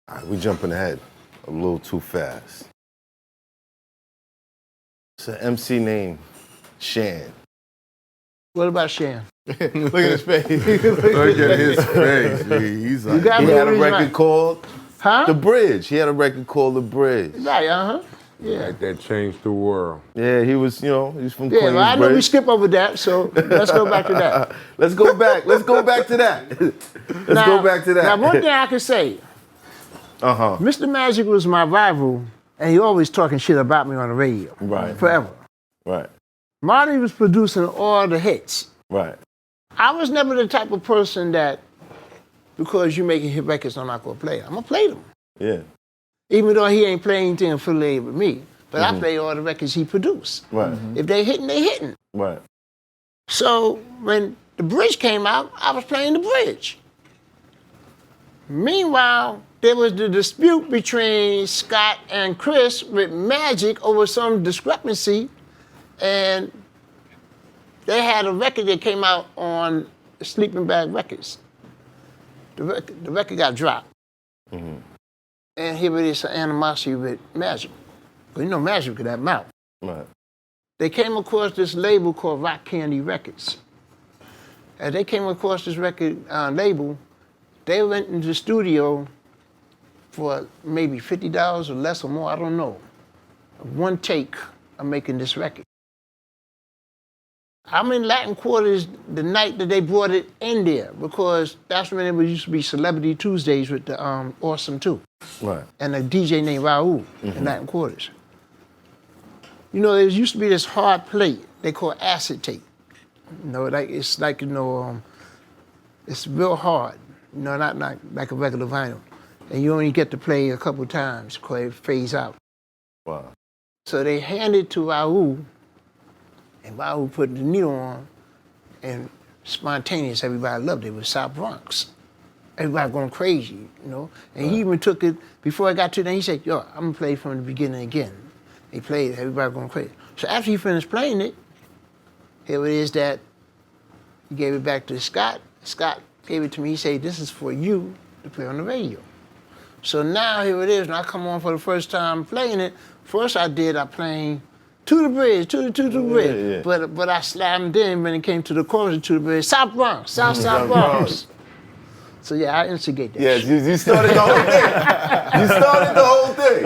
All right, we jumping ahead a little too fast. It's an MC named Shan. What about Shan? Look at his face. Look at his face. He's like, He had a record called Huh? The Bridge. He had a record called The Bridge. Right, yeah. that changed the world. Yeah, he was, you know, he's from Yeah, Queensbridge. well, I know we skip over that, so let's go back to that. Let's go back. Let's go back to that. Let's go back to that. Now, one thing I can say, Mr. Magic was my rival, and he always talking shit about me on the radio. Right. Forever. Right. Marty was producing all the hits. Right. I was never the type of person that, because you making hit records, I'm not gonna play them. I'm gonna play them. Yeah. Even though he ain't playing anything affiliated with me. But I play all the records he produced. Right. If they hitting, they hitting. Right. So when The Bridge came out, I was playing The Bridge. Meanwhile, there was the dispute between Scott and Chris with Magic over some discrepancy, and they had a record that came out on Sleeping Bag Records. The record got dropped. And here it is, an animosity with Magic. But you know Magic could have mouth. Right. They came across this label called Rock Candy Records. As they came across this record label, they went into the studio for maybe $50 or less or more, I don't know. One take of making this record. I'm in Latin Quarters the night that they brought it in there, because that's when it used to be Celebrity Tuesdays with the Awesome 2. Right. And a DJ named Raul in Latin Quarters. You know, there used to be this hard plate they call acetate. You know, it's real hard. You know, not like a regular vinyl. And you only get to play a couple times because it fades out. Wow. So they handed it to Raul, and Raul put the needle on, and spontaneous, everybody loved it. It was South Bronx. Everybody going crazy, you know? And he even took it, before I got to that, he said, yo, I'm gonna play from the beginning again. He played it, everybody going crazy. So after he finished playing it, here it is that he gave it back to Scott. Scott gave it to me, he said, this is for you to play on the radio. So now here it is, when I come on for the first time playing it, first I playing To the Bridge, to the Bridge. Yeah. But I slammed in when it came to the chorus of To the Bridge, South Bronx, South Bronx. So yeah, I instigate that. Yeah, shit. you started the whole thing. You started the whole thing.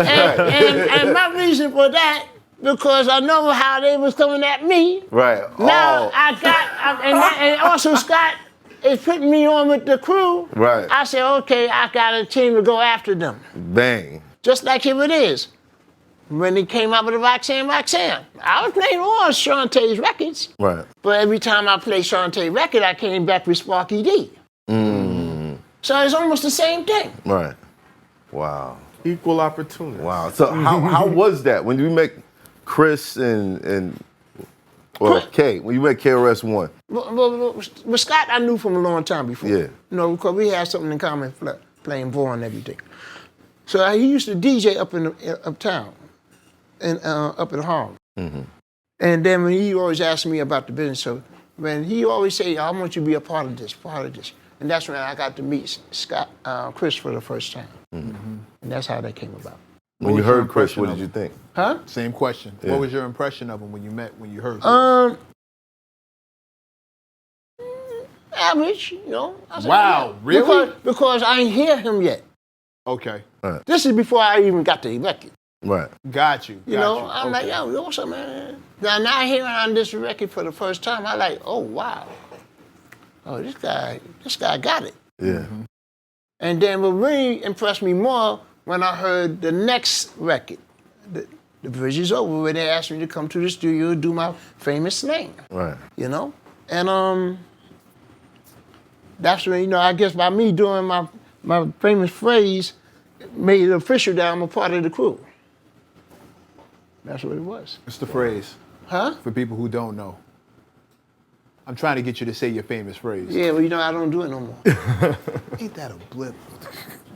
And my reason for that, because I know how they was coming at me. Right. Now and also Scott is putting me on with the crew. Right. I said, okay, I got a team to go after them. Bang. Just like here it is. When he came out with the Roxanne, I was playing all Shantae's records. Right. But every time I played Shantae record, I came back with Sparky D. So it's almost the same thing. Right. Wow. Equal opportunity. Wow. So how was that when you met Chris and K, when you met KRS-One? Well, Scott I knew from a long time before. Yeah. You know, because we had something in common, playing ball and everything. So he used to DJ uptown, and up in Harlem. And then when he always asked me about the business, so when he always say, I want you to be a part of this. And that's when I got to meet Chris for the first time. And that's how that came about. When you heard Chris, what did you think? Huh? Same question. Yeah. What was your impression of him when you heard Chris? Average, you know. I said, Wow, really? Because I ain't hear him yet. Okay. This is before I even got to record. Right. Got you. You know, I'm like, yo, what's up, man? Now hearing on this record for the first time, I like, oh, wow. Oh, this guy got it. Yeah. And then what really impressed me more when I heard the next record, The Bridge Is Over, where they asked me to come to the studio and do my famous slang. Right. You know? And that's when, you know, I guess by me doing my famous phrase, made it official that I'm a part of the crew. That's what it was. It's the phrase. Huh? For people who don't know. I'm trying to get you to say your famous phrase. Yeah, well, you know, I don't do it no more. Ain't that a blip?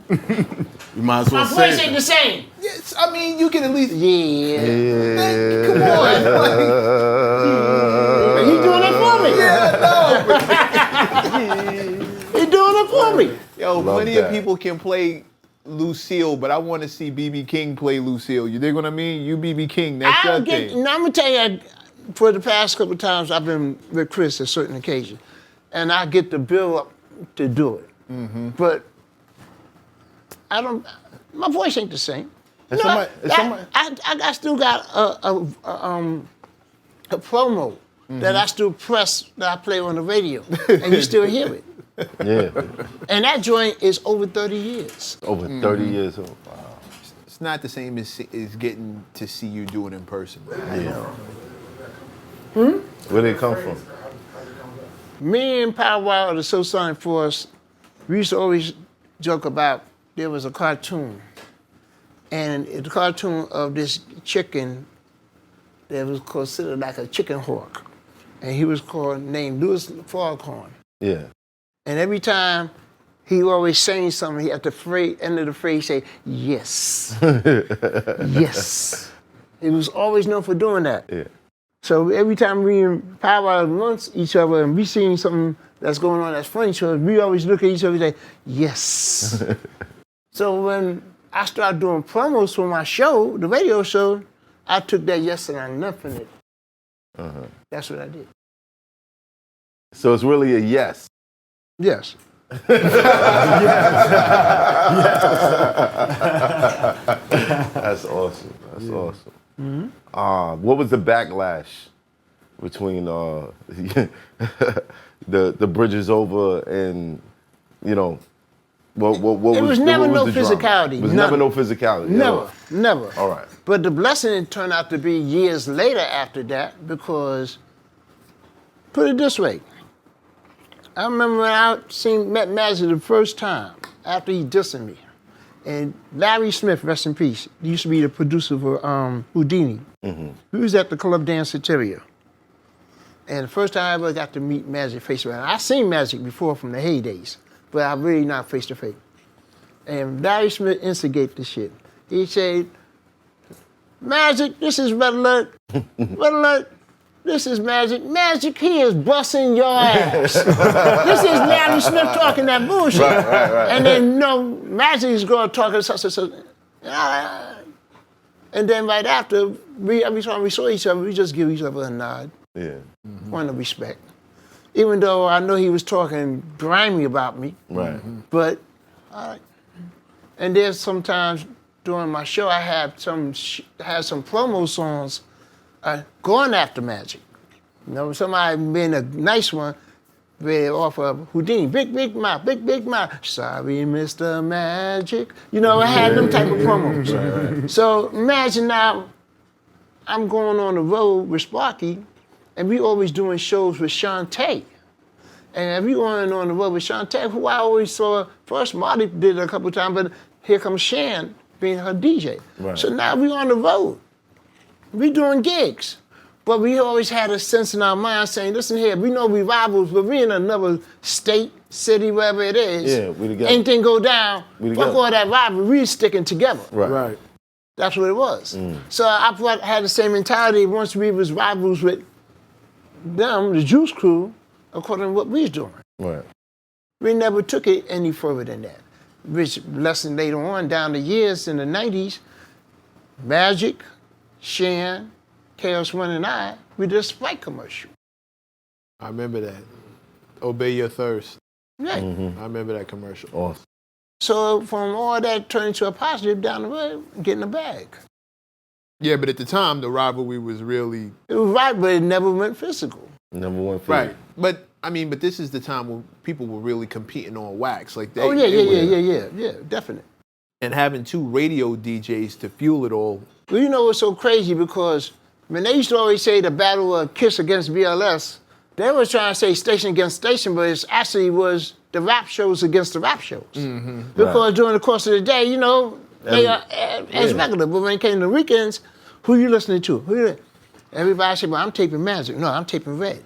You might as well My say voice ain't the same. Yes, I mean, you can at least. Yeah. Come on. He doing it for me. Yeah, no. He doing it for me. Yo, Love plenty that. of people can play Lucille, but I want to see BB King play Lucille. You dig what I mean? You BB King, that's your thing. Now I'm gonna tell you, for the past couple of times I've been with Chris at certain occasions, and I get the bill up to do it. But I don't. My voice ain't the same. And No, somebody- I still got a promo that I still press that I play on the radio, and you still hear it. Yeah. And that joint is over 30 years. Over 30 years old. Wow. It's not the same as getting to see you do it in person. Yeah. Where did it come from? Me and Power Wow of the Soul Sonic Force, we used to always joke about there was a cartoon. And it's a cartoon of this chicken that was considered like a chicken hawk. And he was named Louis Foghorn. Yeah. And every time he always saying something, he at the end of the phrase say, yes. Yes. He was always known for doing that. Yeah. So every time we and Power Wow amongst each other and we seeing something that's going on that's funny to us, we always look at each other and say, yes. So when I started doing promos for my show, the radio show, I took that yes and I nothing it. That's what I did. So it's really a yes. Yes. That's awesome. That's awesome. What was the backlash between the Bridges Over and, you know, what was It was never no the drama? physicality. It was None. never no physicality. Never. All right. But the blessing turned out to be years later after that because, put it this way, I remember when I met Magic the first time after he dissed me. And Larry Smith, rest in peace, he used to be the producer for Houdini. He was at the Club Danceteria. And the first time I ever got to meet Magic face to face, I seen Magic before from the heydays, but I really not face to face. And Larry Smith instigated the shit. He said, Magic, this is Red Alert. Red Alert, this is Magic. Magic, he is busting your ass. This is Larry Smith talking that bullshit. Right. And then, Magic is going to talk such. And then right after, every time we saw each other, we just give each other a nod. Yeah. Point of respect. Even though I know he was talking grimy about me. Right. But, and there's sometimes during my show, I had some promo songs going after Magic. Somebody being a nice one, they off of Houdini, big mouth. Sorry, Mr. Magic. I had them type of promos. Right. So imagine now, I'm going on the road with Sparky, and we always doing shows with Shantae. And if we going on the road with Shantae, who I always saw, first Marty did it a couple times, but here comes Shan being her DJ. Right. So now we on the road. We doing gigs. But we always had a sense in our mind saying, listen here, we know we rivals, but we in another state, city, wherever it is. Yeah, we together. Anything go down, We fuck together. all that rivalry, we sticking together. Right. That's what it was. So I had the same mentality once we was rivals with them, the Juice Crew, according to what we was doing. Right. We never took it any further than that. Which lesson later on, down the years in the 90s, Magic, Shan, Krs-One and I, we did a Sprite commercial. I remember that. Obey Your Thirst. Right. I remember that commercial. Awesome. So from all that turned into a positive down the road, getting a bag. Yeah, but at the time, the rivalry was really... It was right, but it never went physical. Number one for Right. But this is the time when people were really competing on wax. Like Oh, yeah, definitely. And having two radio DJs to fuel it all. Well, you know what's so crazy? Because when they used to always say the battle of Kiss against BLS, they was trying to say station against station, but it actually was the rap shows against the rap shows. Because during the course of the day, they are as regular. But when it came to the weekends, who you listening to? Everybody said, well, I'm taping Magic. No, I'm taping Red.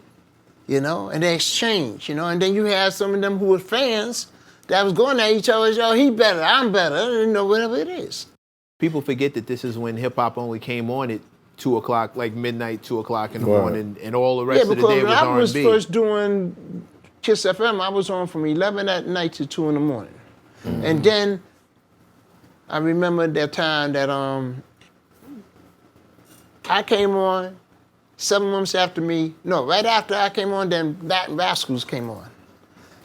And they exchange, and then you had some of them who were fans that was going at each other, yo, he better, I'm better, whatever it is. People forget that this is when hip-hop only came on at 2 o'clock, like midnight, 2 o'clock in the morning, and all the rest of the day was R&B. Yeah, because when I was first doing Kiss FM, I was on from 11 at night to 2 in the morning. And then I remember that time that I came on, 7 months after me. No, right after I came on, then Latin Rascals came on.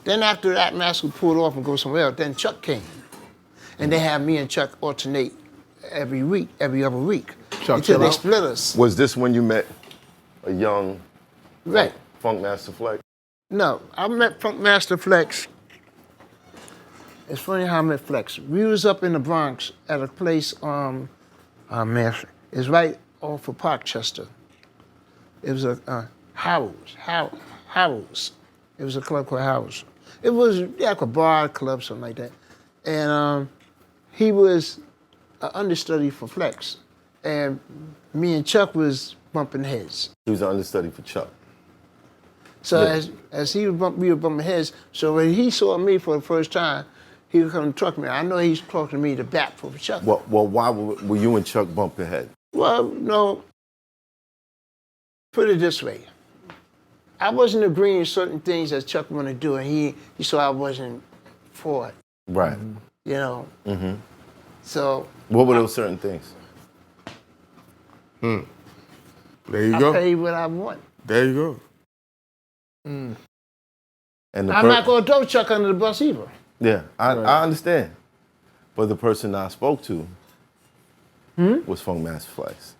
Then after Latin Rascals pulled off and go somewhere else, then Chuck came. And they had me and Chuck alternate every week, every other week. Chuck until they chill out. split us. Was this when you met a young Right. Funkmaster Flex? No, I met Funkmaster Flex. It's funny how I met Flex. We was up in the Bronx at a place, it's right off of Parkchester. It was a Harold's. It was a club called Harold's. It was like a bar club, something like that. And he was an understudy for Flex. And me and Chuck was bumping heads. He was an understudy for Chuck. So Yeah. as we were bumping heads, so when he saw me for the first time, he would come and talk to me. I know he's talking to me to bat for Chuck. Well, why were you and Chuck bumping head? Well, no, put it this way. I wasn't agreeing with certain things that Chuck wanted to do, and he saw I wasn't for it, Right. you know. Mm-hmm. So What were those certain things? There you I go. pay what I want. There you go. And the I'm not going to throw Chuck under the bus either. Yeah, I understand. But the person I spoke to was Funkmaster Flex.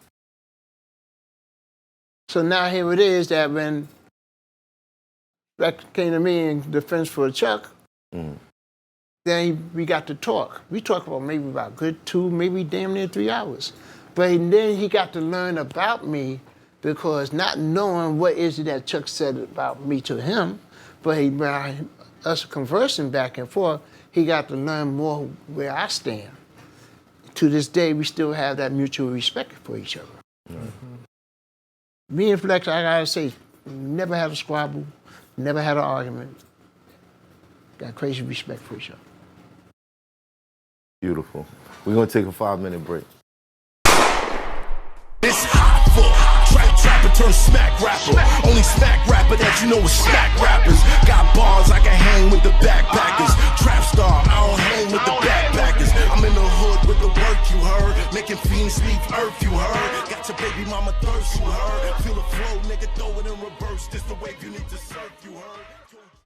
So now here it is that when Flex came to me in defense for Chuck, then we got to talk. We talked about maybe about good 2, maybe damn near 3 hours. But then he got to learn about me because not knowing what is it that Chuck said about me to him, but by us conversing back and forth, he got to learn more where I stand. To this day, we still have that mutual respect for each other. Me and Flex, I gotta say, never had a squabble, never had an argument. Got crazy respect for each other. Beautiful. We're gonna take a 5-minute break. It's Hoffa, trapper turn smack rapper. Only smack rapper that you know is smack rappers. Got bars, I can hang with the backpackers. Trap star, I don't hang with the backpackers. I'm in the hood with the work, you heard. Making fiends leave earth, you heard. Got your baby mama thirst, you heard. Feel the flow, nigga, throw it in reverse. This the wave you need to surf, you heard.